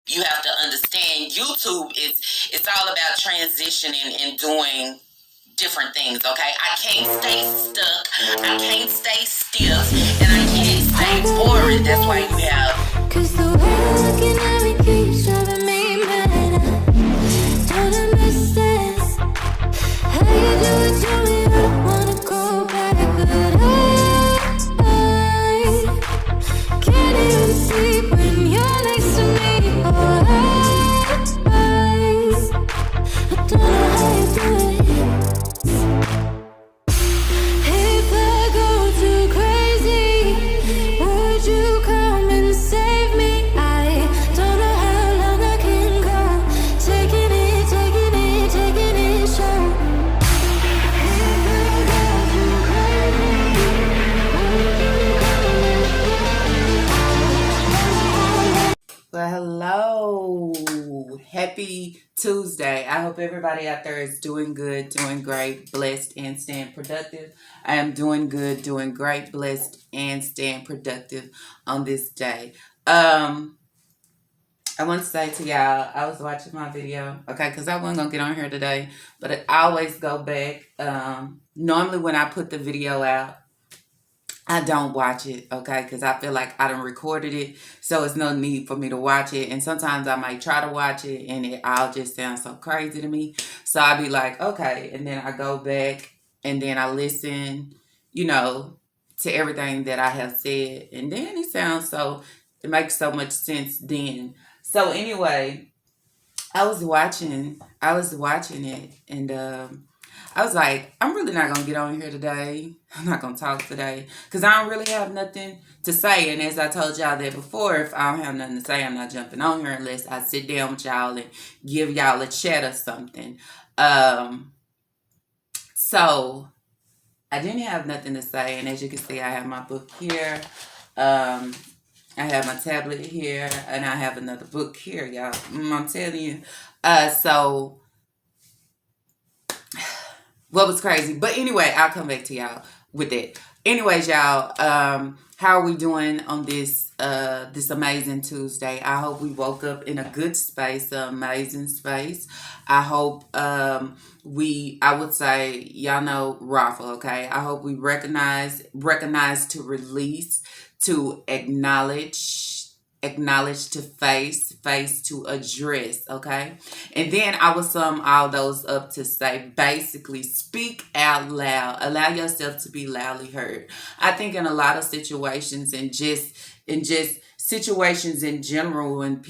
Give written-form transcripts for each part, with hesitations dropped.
You have to understand YouTube is it's all about transitioning and doing different things, okay? I can't stay stuck, I can't stay stiff, and I can't stay boring. That's why you have. Cause the way you're looking at me keeps driving me mad. I don't understand how you do it to me. I don't wanna go back, but I can't even sleep when you're next to me. Oh, I don't know how you do it. If I go too crazy, would you come and save me? I don't know how long I can go, taking it, taking it, taking it slow. If I go too crazy, well, hello. Happy Tuesday. I hope everybody out there is doing good, doing great, blessed, and staying productive. I am doing good, doing great, blessed, and staying productive on this day. I want to say to y'all, I was watching my video, okay, because I wasn't going to get on here today, but I always go back. Normally when I put the video out, I don't watch it, okay, because I feel like I done recorded it, so it's no need for me to watch it. And sometimes I might try to watch it, and it all just sounds so crazy to me. So I'll be like, okay, and then I go back, and then I listen, to everything that I have said, and then it makes so much sense then. So anyway, I was watching it, and I was like, I'm really not gonna get on here today. I'm not gonna talk today because I don't really have nothing to say. And as I told y'all that before, if I don't have nothing to say, I'm not jumping on here unless I sit down with y'all and give y'all a chat or something. Um, so I didn't have nothing to say, and as you can see, I have my book here. Um, I have my tablet here, and I have another book here, y'all. I'm telling you. So what was crazy? But anyway, I'll come back to y'all with it. Anyways, y'all, how are we doing on this amazing Tuesday? I hope we woke up in a good space, an amazing space. I hope I would say, y'all know Rafa, okay? I hope we recognize to release, to acknowledge to face to address, okay? And then I will sum all those up to say basically speak out loud, allow yourself to be loudly heard. I think in a lot of situations and just situations in general, when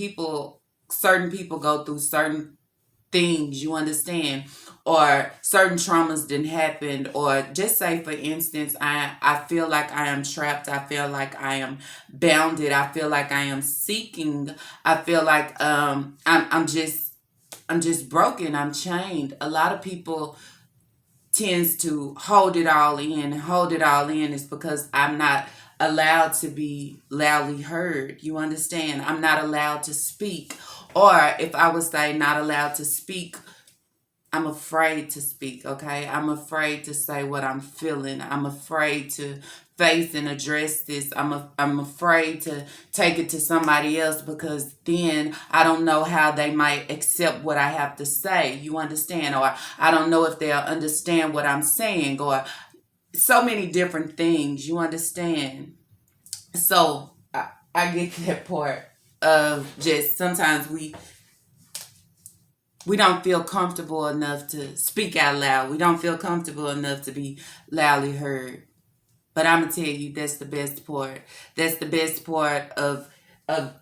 certain people go through certain things, you understand, or certain traumas didn't happen, or just say for instance, I feel like I am trapped, I feel like I am bounded, I feel like I am seeking, I feel like I'm just broken, I'm chained. A lot of people tends to hold it all in is because I'm not allowed to be loudly heard. You understand? I'm not allowed to speak. Or if I would say not allowed to speak, I'm afraid to speak, okay? I'm afraid to say what I'm feeling. I'm afraid to face and address this. I'm afraid to take it to somebody else because then I don't know how they might accept what I have to say. You understand? Or I don't know if they'll understand what I'm saying, or so many different things. You understand? So I get that part of just sometimes we don't feel comfortable enough to speak out loud. We don't feel comfortable enough to be loudly heard. But I'm gonna tell you, that's the best part. That's the best part of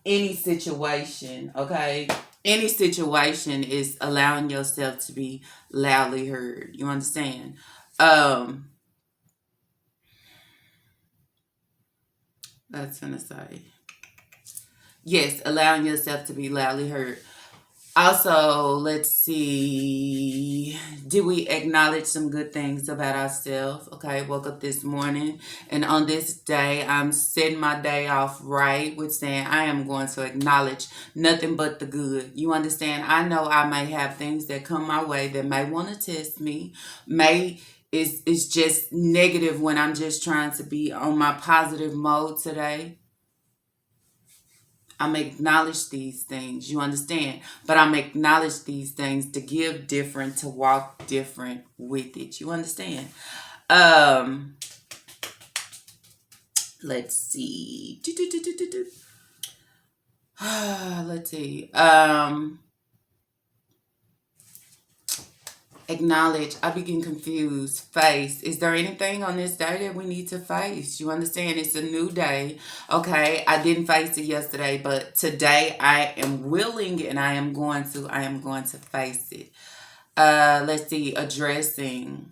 any situation. Okay, any situation is allowing yourself to be loudly heard. You understand? Um, that's gonna say yes, allowing yourself to be loudly heard. Also, let's see. Did we acknowledge some good things about ourselves? Okay, woke up this morning, and on this day, I'm setting my day off right with saying I am going to acknowledge nothing but the good. You understand? I know I may have things that come my way that may want to test me, may it's just negative when I'm just trying to be on my positive mode today. I'm acknowledge these things. You understand? But I'm acknowledge these things to give different, to walk different with it. You understand? Um, let's see. Let's see. Acknowledge. I be getting confused. Face. Is there anything on this day that we need to face? You understand? It's a new day. Okay. I didn't face it yesterday, but today I am willing and I am going to face it. Let's see. Addressing.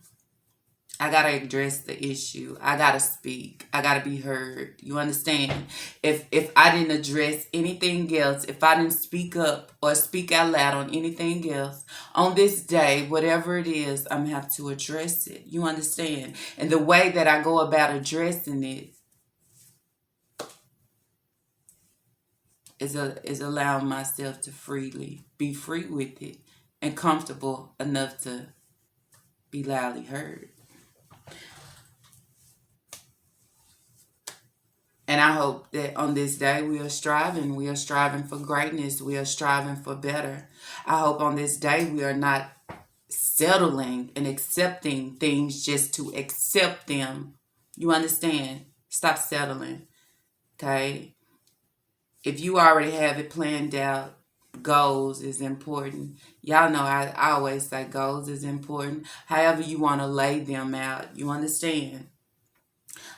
I gotta address the issue. I gotta speak. I gotta be heard. You understand? If I didn't address anything else, if I didn't speak up or speak out loud on anything else on this day, whatever it is, I'm gonna have to address it. You understand? And the way that I go about addressing it is allowing myself to freely be free with it and comfortable enough to be loudly heard. And I hope that on this day we are striving. We are striving for greatness. We are striving for better. I hope on this day we are not settling and accepting things just to accept them. You understand? Stop settling. Okay? If you already have it planned out, goals is important. Y'all know I always say goals is important. However you want to lay them out. You understand?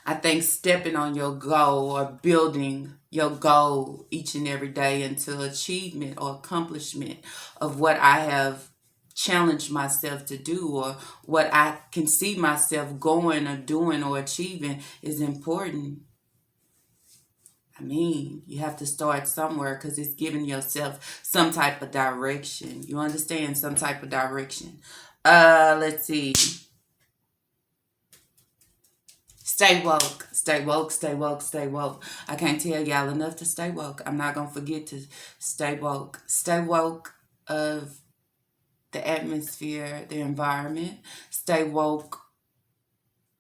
I think stepping on your goal or building your goal each and every day into achievement or accomplishment of what I have challenged myself to do or what I can see myself going or doing or achieving is important. I mean, you have to start somewhere because it's giving yourself some type of direction. You understand? Some type of direction. Let's see. Stay woke, stay woke, stay woke, stay woke. I can't tell y'all enough to stay woke. I'm not going to forget to stay woke. Stay woke of the atmosphere, the environment. Stay woke.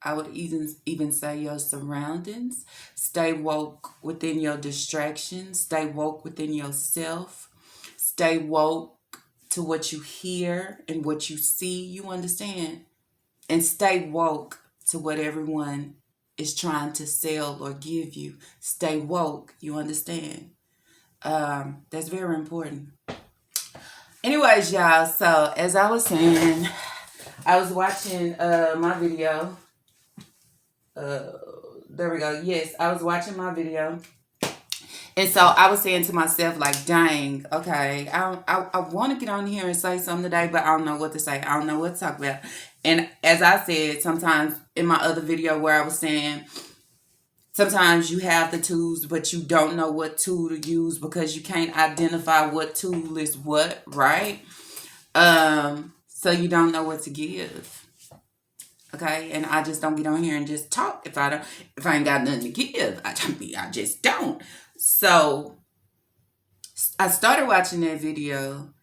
I would even say your surroundings. Stay woke within your distractions. Stay woke within yourself. Stay woke to what you hear and what you see. You understand? And stay woke to what everyone is trying to sell or give you. Stay woke. You understand? That's very important. Anyways, y'all. So as I was saying, I was watching my video. There we go. Yes, I was watching my video. And so I was saying to myself, like, dang, okay, I want to get on here and say something today, but I don't know what to say. I don't know what to talk about. And as I said, sometimes in my other video where I was saying, sometimes you have the tools, but you don't know what tool to use because you can't identify what tool is what, right? So you don't know what to give. Okay, and I just don't get on here and just talk if I ain't got nothing to give. I just don't. So I started watching that video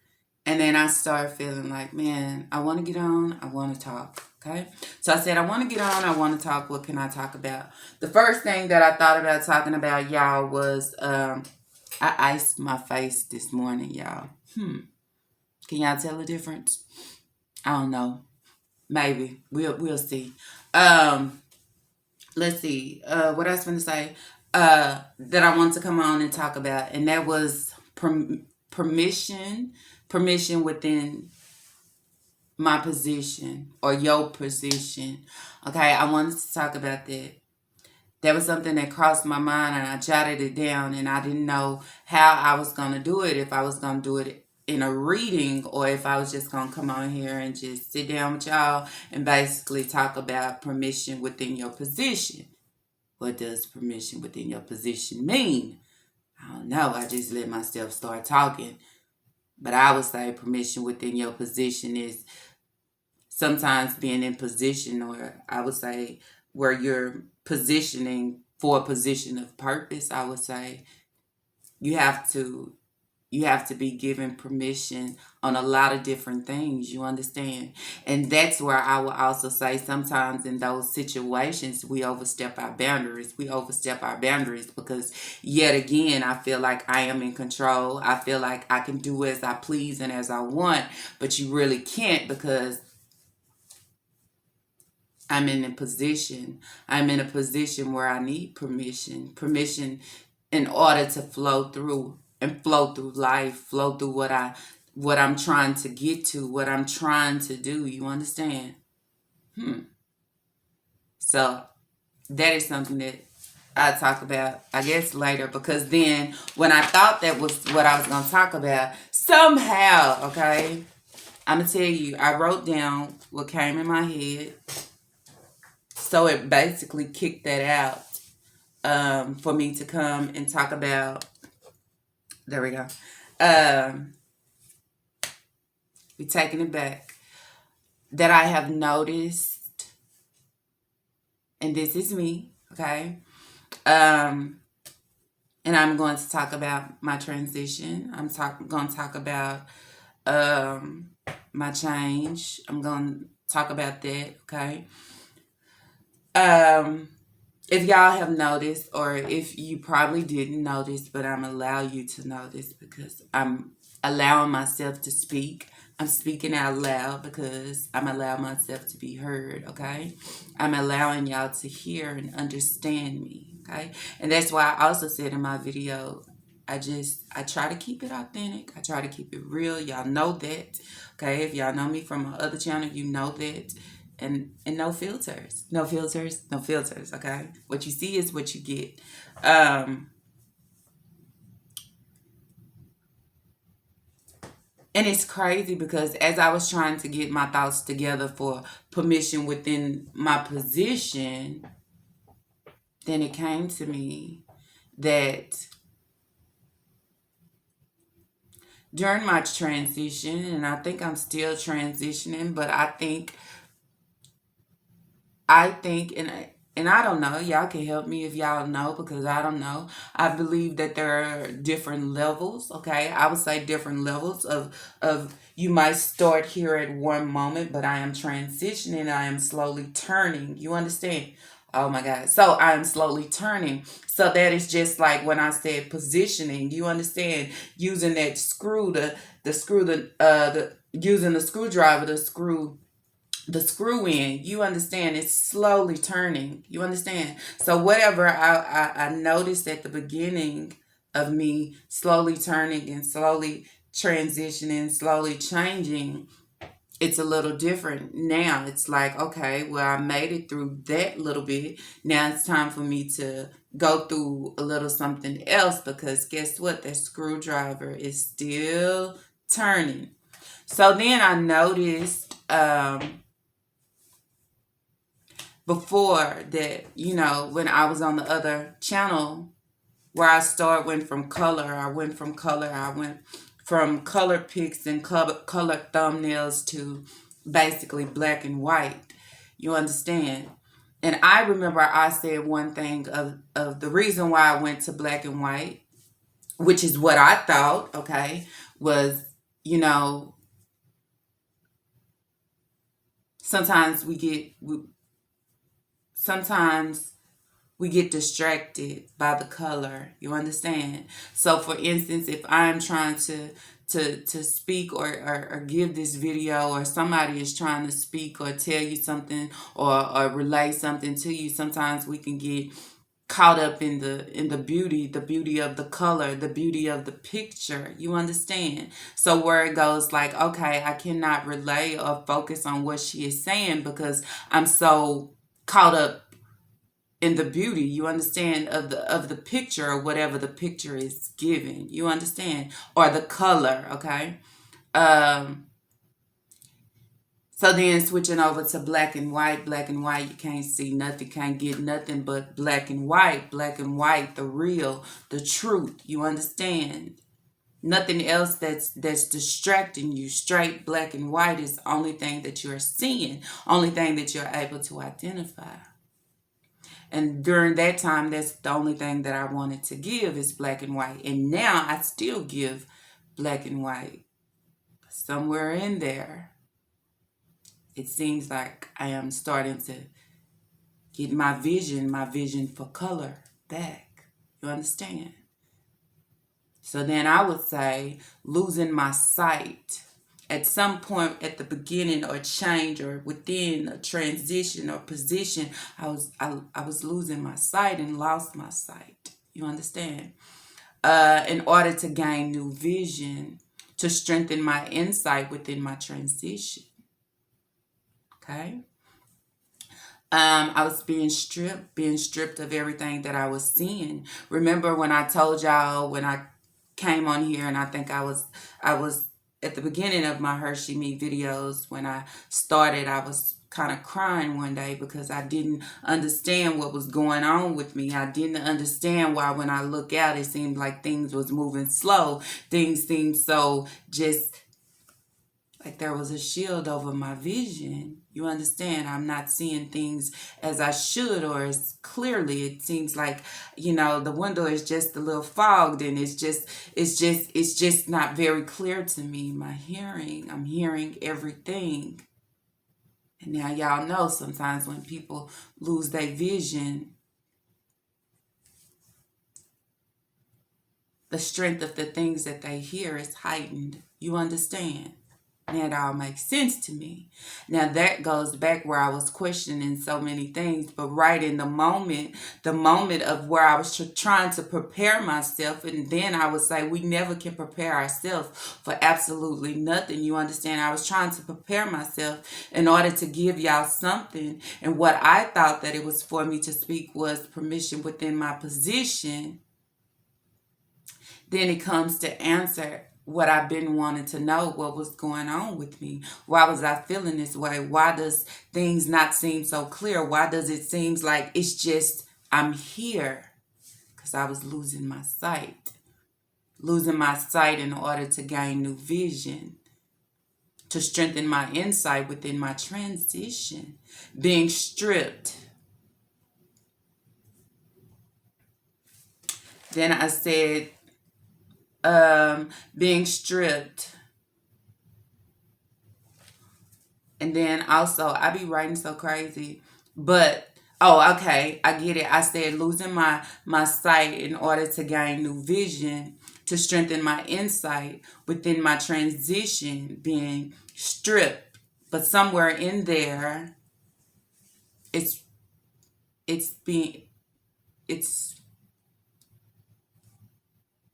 and then I started feeling like, man, I want to get on. I want to talk. Okay. So I said, I want to get on. I want to talk. What can I talk about? The first thing that I thought about talking about, y'all, was I iced my face this morning, y'all. Can y'all tell the difference? I don't know. Maybe. We'll see. Let's see. What I was going to say that I want to come on and talk about, and that was permission within my position or your position. Okay, I wanted to talk about that. That was something that crossed my mind and I jotted it down and I didn't know how I was going to do it, if I was going to do it in a reading or if I was just going to come on here and just sit down with y'all and basically talk about permission within your position. What does permission within your position mean? I don't know. I just let myself start talking. But I would say permission within your position is sometimes being in position, or I would say where you're positioning for a position of purpose. I would say you have to You have to be given permission on a lot of different things, you understand? And that's where I will also say sometimes in those situations, we overstep our boundaries. We overstep our boundaries because, yet again, I feel like I am in control. I feel like I can do as I please and as I want, but you really can't because I'm in a position. I'm in a position where I need permission. Permission in order to flow through and flow through life, flow through what I'm trying to get to, what I'm trying to do. You understand? So that is something that I talk about, I guess, later, because then when I thought that was what I was going to talk about, somehow, okay, I'm going to tell you, I wrote down what came in my head. So it basically kicked that out for me to come and talk about. There we go. We're taking it back. That I have noticed, and this is me, okay? And I'm going to talk about my transition. Going to talk about my change. I'm going to talk about that, okay? If y'all have noticed, or if you probably didn't notice, but I'm allow you to notice because I'm allowing myself to speak. I'm speaking out loud because I'm allowing myself to be heard, okay? I'm allowing y'all to hear and understand me, okay? And that's why I also said in my video, I try to keep it authentic. I try to keep it real. Y'all know that, okay? If y'all know me from my other channel, you know that. And no filters. No filters, no filters, okay? What you see is what you get. And it's crazy because as I was trying to get my thoughts together for permission within my position, then it came to me that during my transition, and I think I'm still transitioning, but and I don't know. Y'all can help me if y'all know because I don't know. I believe that there are different levels. Okay, I would say different levels of. You might start here at one moment, but I am transitioning. I am slowly turning. You understand? Oh my God. So I am slowly turning. So that is just like when I said positioning. You understand? Using that screw, the using the screwdriver to screw in. You understand? It's slowly turning. You understand? So whatever I noticed at the beginning of me slowly turning and slowly transitioning, slowly changing, it's a little different now. It's like, okay, well, I made it through that little bit. Now it's time for me to go through a little something else because guess what? That screwdriver is still turning. So then I noticed before that, when I was on the other channel where went from color, I went from color pics and color thumbnails to basically black and white. You understand? And I remember I said one thing of the reason why I went to black and white, which is what I thought, okay, was, you know, sometimes sometimes we get distracted by the color. You understand? So for instance, if I'm trying to speak or give this video, or somebody is trying to speak or tell you something or relay something to you, sometimes we can get caught up in the beauty of the color, the beauty of the picture. You understand? So where it goes like, okay, I cannot relay or focus on what she is saying because I'm so caught up in the beauty, you understand, of the picture or whatever the picture is giving. You understand? Or the color, okay? Um so then switching over to black and white, you can't see nothing, can't get nothing but black and white, the real, the truth. You understand? Nothing else that's distracting you. Straight black and white is the only thing that you're seeing, only thing that you're able to identify. And during that time, that's the only thing that I wanted to give is black and white. And now I still give black and white. Somewhere in there, it seems like I am starting to get my vision for color back. You understand? So then I would say losing my sight at some point at the beginning or change or within a transition or position, I was losing my sight and lost my sight. You understand? In order to gain new vision, to strengthen my insight within my transition. Okay? I was being stripped of everything that I was seeing. Remember when I told y'all when I came on here, and I think I was at the beginning of my HerSheMe videos when I started, I was kind of crying one day because I didn't understand what was going on with me. I didn't understand why when I look out, it seemed like things was moving slow. Things seemed so just like there was a shield over my vision. You understand? I'm not seeing things as I should or as clearly. It seems like, the window is just a little fogged and it's just not very clear to me. I'm hearing everything. And now y'all know sometimes when people lose their vision, the strength of the things that they hear is heightened. You understand? And it all makes sense to me. Now that goes back where I was questioning so many things, but right in the moment of where I was trying to prepare myself, and then I would say we never can prepare ourselves for absolutely nothing. You understand? I was trying to prepare myself in order to give y'all something, and what I thought that it was for me to speak was permission within my position. Then it comes to answer what I've been wanting to know, what was going on with me. Why was I feeling this way? Why does things not seem so clear? Why does it seem like it's just I'm here? Because I was losing my sight. Losing my sight in order to gain new vision. To strengthen my insight within my transition. Being stripped. Then I said, being stripped. And then also, I be writing so crazy. But, oh, okay, I get it. I said losing my sight in order to gain new vision, to strengthen my insight within my transition, being stripped. But somewhere in there, it's being it's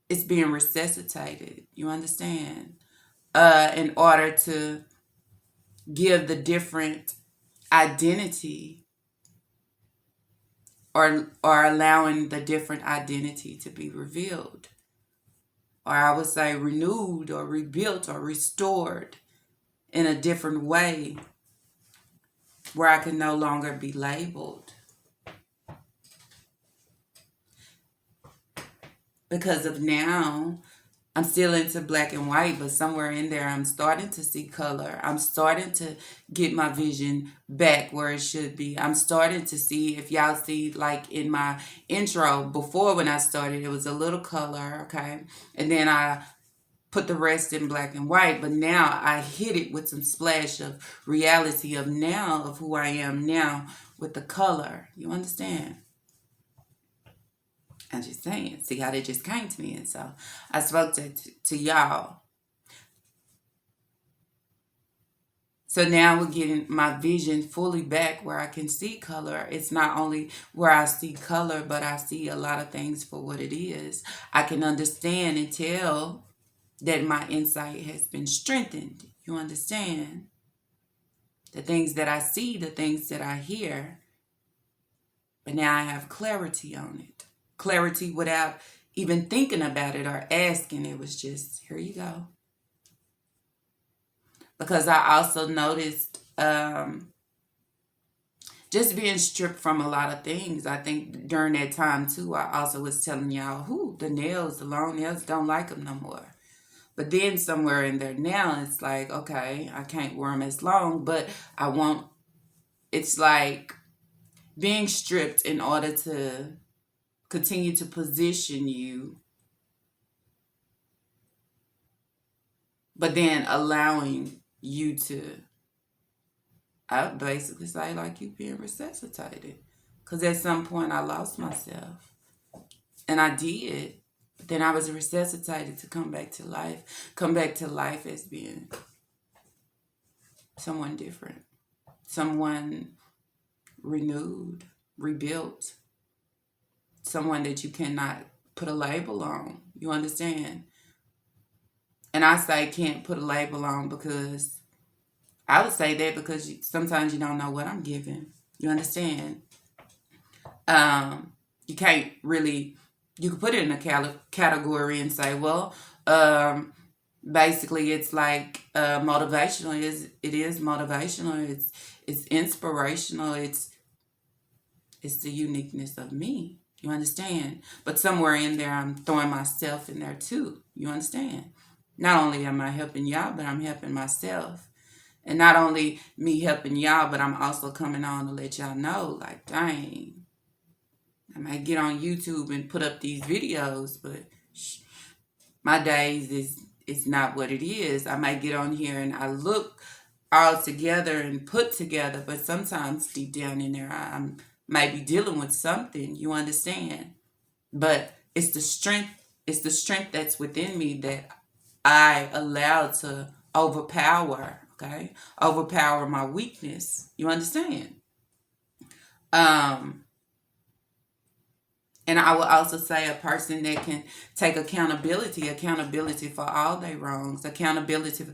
it's being resuscitated. You understand? In order to give the different identity or allowing the different identity to be revealed, or I would say renewed or rebuilt or restored in a different way where I can no longer be labeled because of now. I'm still into black and white, but somewhere in there, I'm starting to see color. I'm starting to get my vision back where it should be. I'm starting to see, if y'all see, like in my intro, before when I started, it was a little color, okay? And then I put the rest in black and white, but now I hit it with some splash of reality of now, of who I am now with the color. You understand? I'm just saying, see how they just came to me. And so I spoke to y'all. So now we're getting my vision fully back where I can see color. It's not only where I see color, but I see a lot of things for what it is. I can understand and tell that my insight has been strengthened. You understand? The things that I see, the things that I hear. But now I have clarity on it. Clarity without even thinking about it or asking. It was just, here you go. Because I also noticed just being stripped from a lot of things. I think during that time too, I also was telling y'all, the long nails, don't like them no more. But then somewhere in there now, it's like, okay, I can't wear them as long, but I won't. It's like being stripped in order to continue to position you but then allowing you to, I would basically say, like, you being resuscitated. Because at some point I lost myself. And I did. But then I was resuscitated to come back to life. Come back to life as being someone different. Someone renewed, rebuilt. Someone that you cannot put a label on. You understand? And I say can't put a label on because I would say that because sometimes you don't know what I'm giving. You understand? Um, you can't really, you can put it in a category and say, well, basically it's like motivational. It is motivational. It's inspirational. It's the uniqueness of me. You understand? But somewhere in there, I'm throwing myself in there too. You understand? Not only am I helping y'all, but I'm helping myself. And not only me helping y'all, but I'm also coming on to let y'all know, like, dang, I might get on YouTube and put up these videos, but my days is not what it is. I might get on here and I look all together and put together, but sometimes deep down in there, I might be dealing with something. You understand? But it's the strength. It's the strength that's within me that I allow to overpower. Okay, overpower my weakness. You understand? Um, and I will also say a person that can take accountability for all their wrongs, accountability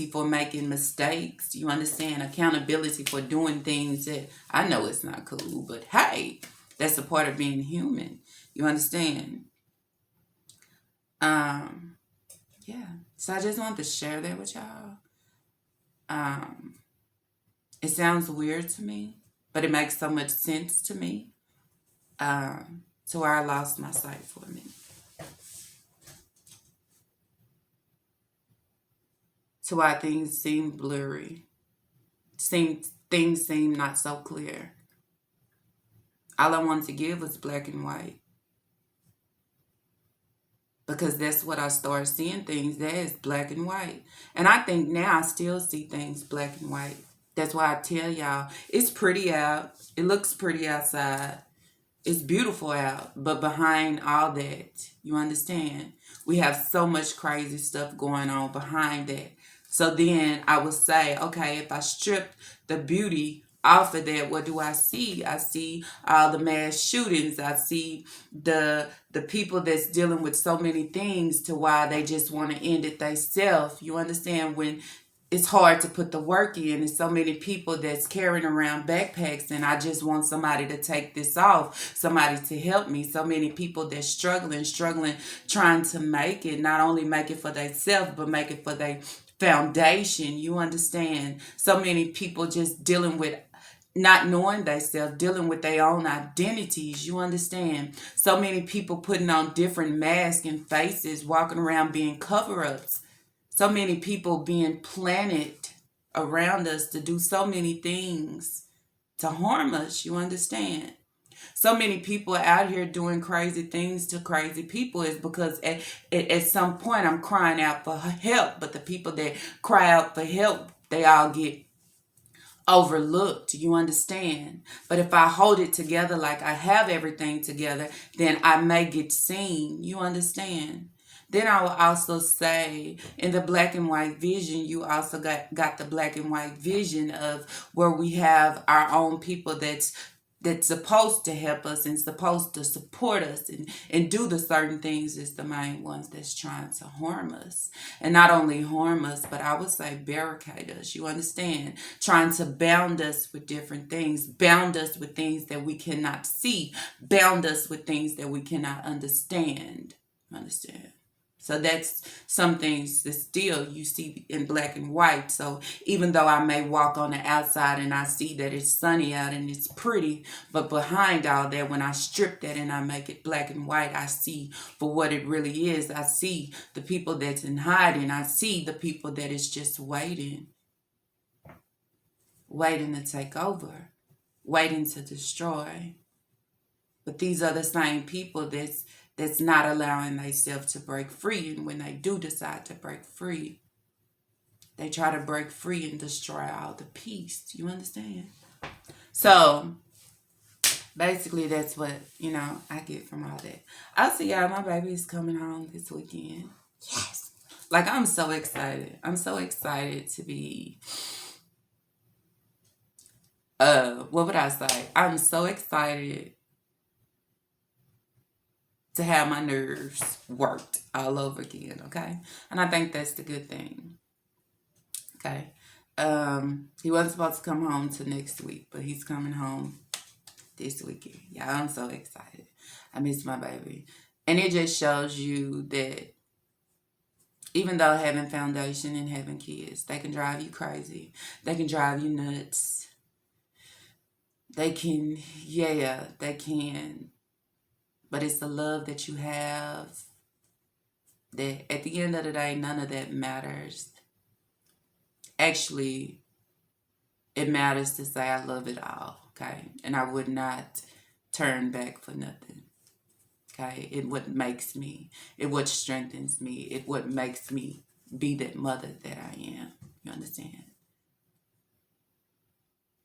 for making mistakes. You understand? Accountability for doing things that I know it's not cool, but hey, that's a part of being human. You understand? Um, yeah. So I just wanted to share that with y'all. Um, it sounds weird to me, but it makes so much sense to me. To where I lost my sight for a minute. To why things seem blurry. Things seem not so clear. All I wanted to give was black and white. Because that's what I started seeing things as, black and white. And I think now I still see things black and white. That's why I tell y'all, it's pretty out. It looks pretty outside. It's beautiful out, but behind all that, you understand, we have so much crazy stuff going on behind that. So then I would say, okay, if I stripped the beauty off of that, what do I see? I see all the mass shootings. I see the people that's dealing with so many things to why they just want to end it themselves. You understand, when it's hard to put the work in. There's so many people that's carrying around backpacks, and I just want somebody to take this off, somebody to help me. So many people that's struggling, trying to make it, not only make it for themselves, but make it for their foundation. You understand? So many people just dealing with not knowing themselves, dealing with their own identities. You understand? So many people putting on different masks and faces, walking around being cover-ups. So many people being planted around us to do so many things to harm us. You understand? So many people out here doing crazy things to crazy people is because at some point I'm crying out for help, but the people that cry out for help, they all get overlooked. You understand? But if I hold it together like I have everything together, then I may get seen. You understand? Then I will also say, in the black and white vision, you also got the black and white vision of where we have our own people that's supposed to help us and supposed to support us and do the certain things is the main ones that's trying to harm us. And not only harm us, but I would say barricade us. You understand? Trying to bound us with different things, bound us with things that we cannot see, bound us with things that we cannot understand. Understand? So that's some things that still you see in black and white. So even though I may walk on the outside and I see that it's sunny out and it's pretty, but behind all that, when I strip that and I make it black and white, I see for what it really is. I see the people that's in hiding. I see the people that is just waiting to take over, waiting to destroy. But these are the same people that's not allowing themselves to break free. And when they do decide to break free, they try to break free and destroy all the peace. Do you understand? So basically, that's what, I get from all that. I'll see y'all. My baby is coming home this weekend. Yes. Like, I'm so excited. I'm so excited to be, what would I say? I'm so excited to have my nerves worked all over again, okay? And I think that's the good thing, okay? He wasn't supposed to come home till next week, but he's coming home this weekend. Yeah, I'm so excited. I miss my baby. And it just shows you that even though having foundation and having kids, they can drive you crazy. They can drive you nuts. They can, yeah, they can. But it's the love that you have that at the end of the day, none of that matters. Actually, it matters to say I love it all, okay? And I would not turn back for nothing, okay? It what makes me, it what strengthens me, it what makes me be that mother that I am. You understand?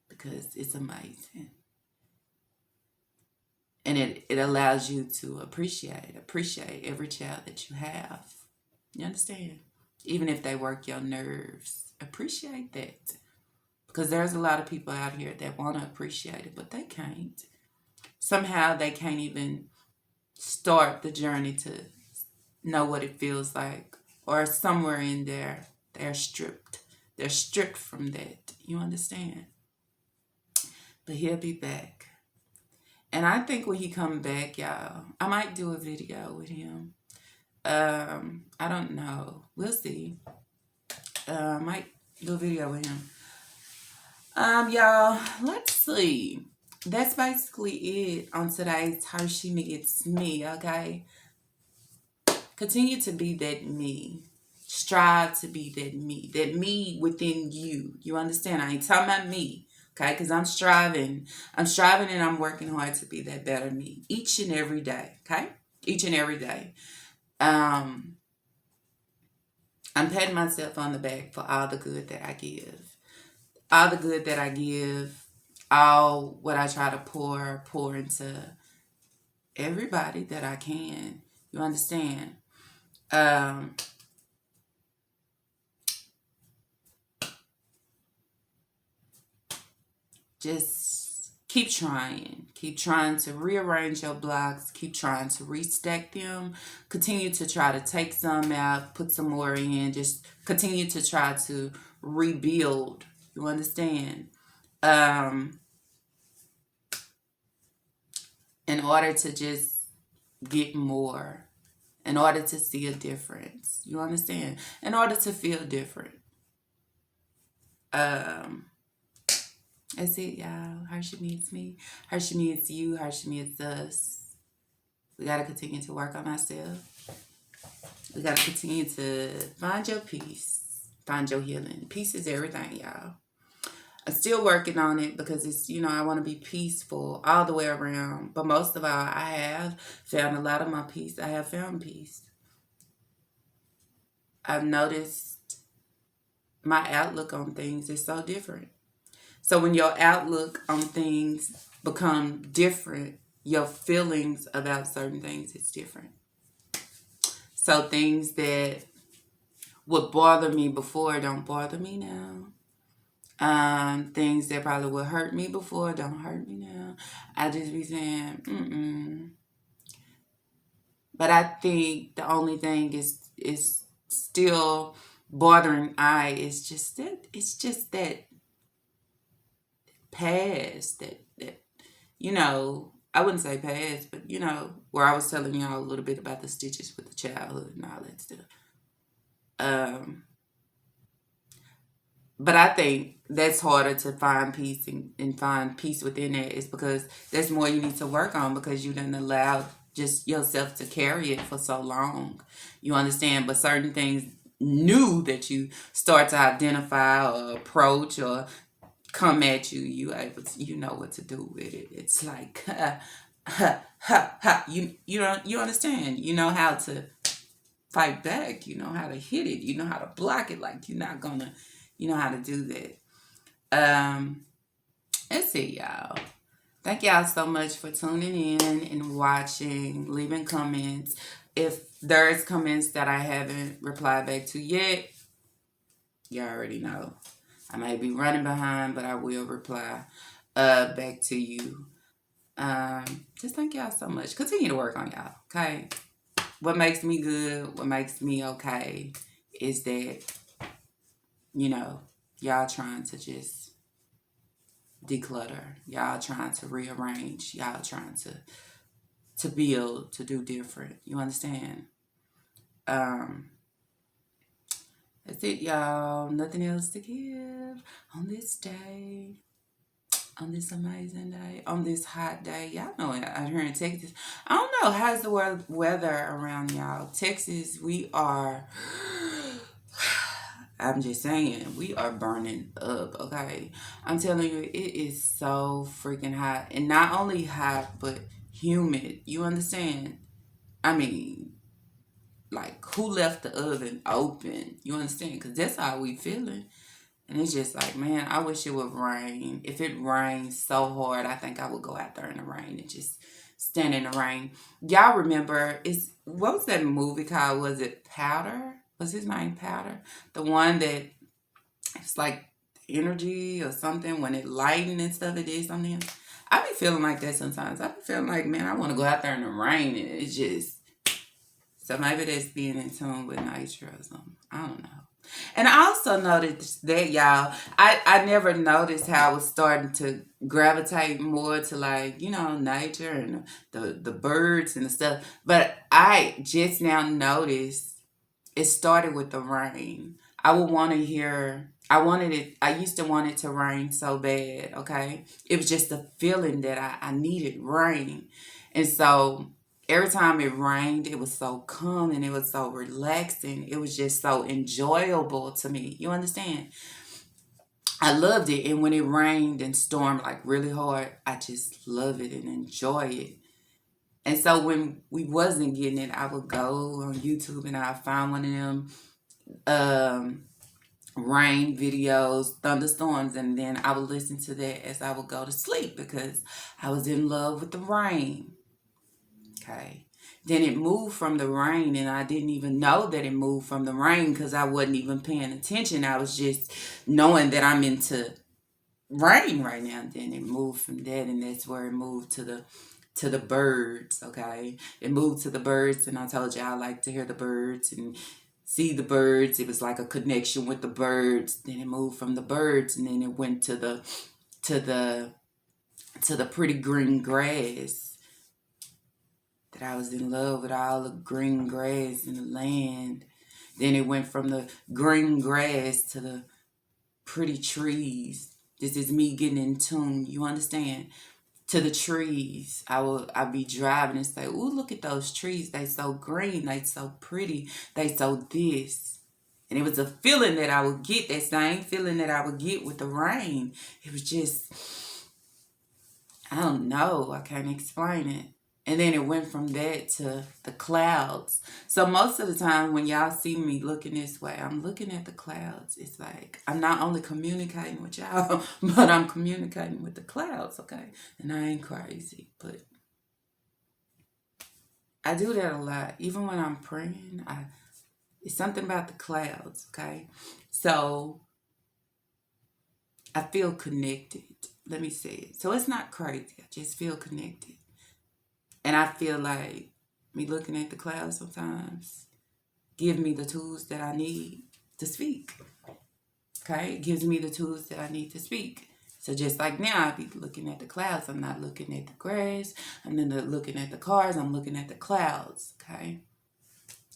Because it's amazing. And it allows you to appreciate every child that you have. You understand? Even if they work your nerves, appreciate that. Because there's a lot of people out here that want to appreciate it, but they can't. Somehow they can't even start the journey to know what it feels like. Or somewhere in there, they're stripped. They're stripped from that. You understand? But he'll be back. And I think when he come back, y'all, I might do a video with him. I don't know. We'll see. I might do a video with him. Y'all, let's see. That's basically it on today's HerSheMe, okay? Continue to be that me. Strive to be that me within you. You understand? I ain't talking about me, okay? Because I'm striving and I'm working hard to be that better me each and every day, okay? Each and every day. I'm patting myself on the back for all the good that I give. All the good that I give, all what I try to pour into everybody that I can. You understand? Just keep trying to rearrange your blocks, keep trying to restack them, continue to try to take some out, put some more in, just continue to try to rebuild. You understand? In order to just get more, in order to see a difference. You understand? In order to feel different. That's it, y'all. HerSheMe it's me. HerSheMe it's you. HerSheMe it's us. We got to continue to work on ourselves. We got to continue to find your peace. Find your healing. Peace is everything, y'all. I'm still working on it because it's, I want to be peaceful all the way around. But most of all, I have found a lot of my peace. I have found peace. I've noticed my outlook on things is so different. So when your outlook on things become different, your feelings about certain things is different. So things that would bother me before don't bother me now. Things that probably would hurt me before don't hurt me now. I just be saying, But I think the only thing is still bothering I is just that that past that I wouldn't say past, but where I was telling y'all a little bit about the stitches with the childhood and all that stuff. But I think that's harder to find peace and find peace within that is because there's more you need to work on because you didn't allow just yourself to carry it for so long. You understand? But certain things new that you start to identify or approach or come at you, you know what to do with it. It's like ha, ha, ha. You understand. You know how to fight back. You know how to hit it. You know how to block it. Like you're not gonna, you know how to do that. Um, that's it, y'all. Thank y'all so much for tuning in and watching, leaving comments. If there's comments that I haven't replied back to yet, you already know. I may be running behind, but I will reply back to you. Just thank y'all so much. Continue to work on y'all, okay? What makes me good, what makes me okay is that, you know, y'all trying to just declutter. Y'all trying to rearrange. Y'all trying to build, to do different. You understand? Um, that's it, y'all. Nothing else to give on this day, on this amazing day, on this hot day. Y'all know it out here in Texas. I don't know. How's the weather around y'all? Texas, we are. I'm just saying, we are burning up, okay? I'm telling you, it is so freaking hot. And not only hot, but humid. You understand? I mean, like, who left the oven open? You understand? Because that's how we feeling. And it's just like, man, I wish it would rain. If it rains so hard, I think I would go out there in the rain and just stand in the rain. Y'all remember, what was that movie called? Was it Powder? Was his name Powder? The one that it's like energy or something when it lighten and stuff, it did something. I be feeling like that sometimes. I be feeling like, man, I want to go out there in the rain and it's just, so maybe that's being in tune with nature or something. I don't know. And I also noticed that, y'all, I never noticed how I was starting to gravitate more to, like, you know, nature and the birds and the stuff. But I just now noticed it started with the rain. I would want to hear, I used to want it to rain so bad, okay? It was just a feeling that I needed rain. And so every time it rained, it was so calm and it was so relaxing. It was just so enjoyable to me. You understand? I loved it. And when it rained and stormed like really hard, I just love it and enjoy it. And so when we wasn't getting it, I would go on YouTube and I'd find one of them um, rain videos, thunderstorms, and then I would listen to that as I would go to sleep because I was in love with the rain. Okay. Then it moved from the rain, and I didn't even know that it moved from the rain because I wasn't even paying attention. I was just knowing that I'm into rain right now. Then it moved from that, and that's where it moved to the birds. Okay, it moved to the birds, and I told you I like to hear the birds and see the birds. It was like a connection with the birds. Then it moved from the birds, and then it went to the to the pretty green grass. That I was in love with all the green grass in the land. Then it went from the green grass to the pretty trees. This is me getting in tune. You understand? To the trees. I'd be driving and say, "Ooh, look at those trees. They so green. They so pretty. They so this." And it was a feeling that I would get, that same feeling that I would get with the rain. It was just, I don't know. I can't explain it. And then it went from that to the clouds. So most of the time when y'all see me looking this way, I'm looking at the clouds. It's like I'm not only communicating with y'all, but I'm communicating with the clouds, okay? And I ain't crazy, but I do that a lot. Even when I'm praying, it's something about the clouds, okay? So I feel connected. Let me say it. So it's not crazy. I just feel connected. And I feel like me looking at the clouds sometimes give me the tools that I need to speak. Okay? It gives me the tools that I need to speak. So just like now, I be looking at the clouds. I'm not looking at the grass. I'm not looking at the cars. I'm looking at the clouds. Okay?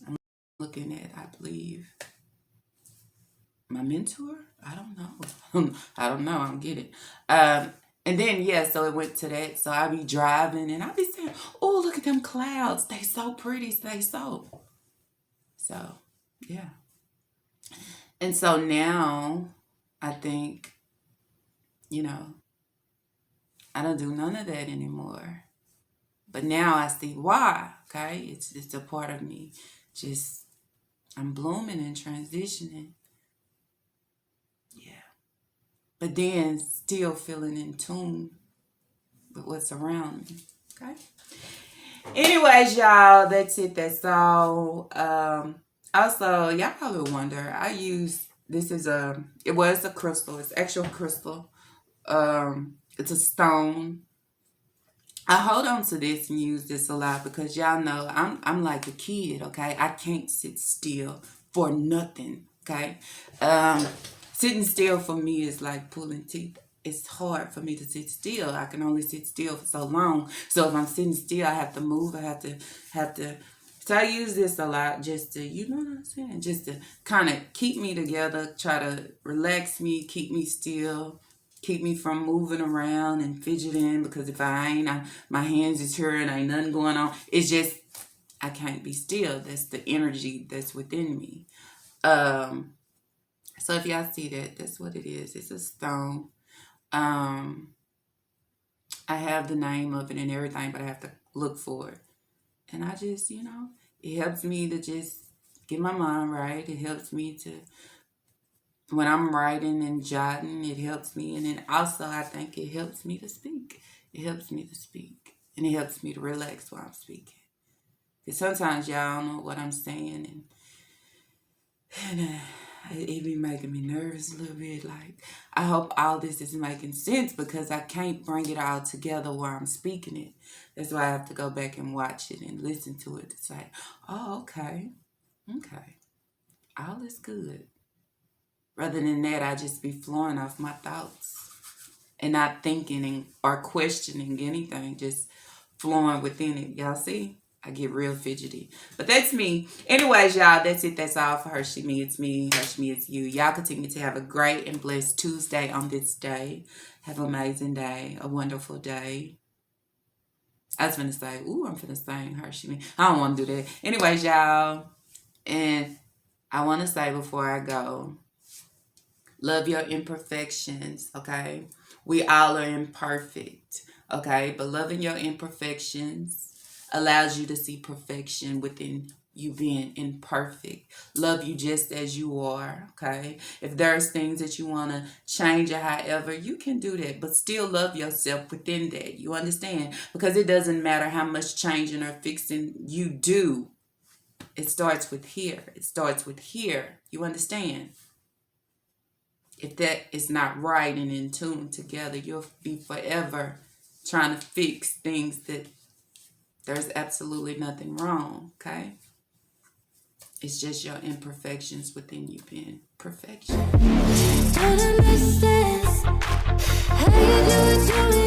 I'm looking at, I believe, my mentor. I don't know. I don't know. I don't get it. And then, yeah, so it went to that. So I be driving and I be saying, oh, look at them clouds. They so pretty. They so. So, yeah. And so now I think, you know, I don't do none of that anymore. But now I see why. Okay, it's a part of me. Just I'm blooming and transitioning. Yeah, but then still feeling in tune with what's around me. Okay. Anyways, y'all, that's it. That's all. Also, y'all probably wonder. I use this is a. It was a crystal. It's actual crystal. It's a stone. I hold on to this and use this a lot because y'all know I'm like a kid, okay? I can't sit still for nothing, okay? Um, Sitting still for me is like pulling teeth. It's hard for me to sit still. I can only sit still for so long. So if I'm sitting still, I have to move. I have to. So I use this a lot just to, you know what I'm saying? Just to kind of keep me together, try to relax me, keep me still, keep me from moving around and fidgeting because if I ain't, my hands is hurting, ain't nothing going on. It's just, I can't be still. That's the energy that's within me. Um, so if y'all see that, that's what it is. It's a stone. Um, I have the name of it and everything, but I have to look for it. And I just, it helps me to just get my mind right. It helps me to when I'm writing and jotting, it helps me. And then also, I think it helps me to speak. It helps me to speak. And it helps me to relax while I'm speaking. Because sometimes y'all don't know what I'm saying. And it be making me nervous a little bit. Like, I hope all this is making sense because I can't bring it all together while I'm speaking it. That's why I have to go back and watch it and listen to it. It's like, oh, okay. Okay. All is good. Rather than that, I just be flowing off my thoughts and not thinking or questioning anything, just flowing within it. Y'all see? I get real fidgety. But that's me. Anyways, y'all, that's it. That's all for HerSheMe. It's me. HerSheMe, it's you. Y'all continue to have a great and blessed Tuesday on this day. Have an amazing day. A wonderful day. I was finna say, ooh, I'm finna sing HerSheMe. I don't want to do that. Anyways, y'all. And I want to say before I go, love your imperfections, okay? We all are imperfect, okay? But loving your imperfections allows you to see perfection within you being imperfect. Love you just as you are, okay? If there's things that you want to change or however, you can do that, but still love yourself within that. You understand? Because it doesn't matter how much changing or fixing you do. It starts with here. It starts with here. You understand? If that is not right and in tune together, you'll be forever trying to fix things that there's absolutely nothing wrong, okay? It's just your imperfections within you being perfection. Don't understand how you do it to me.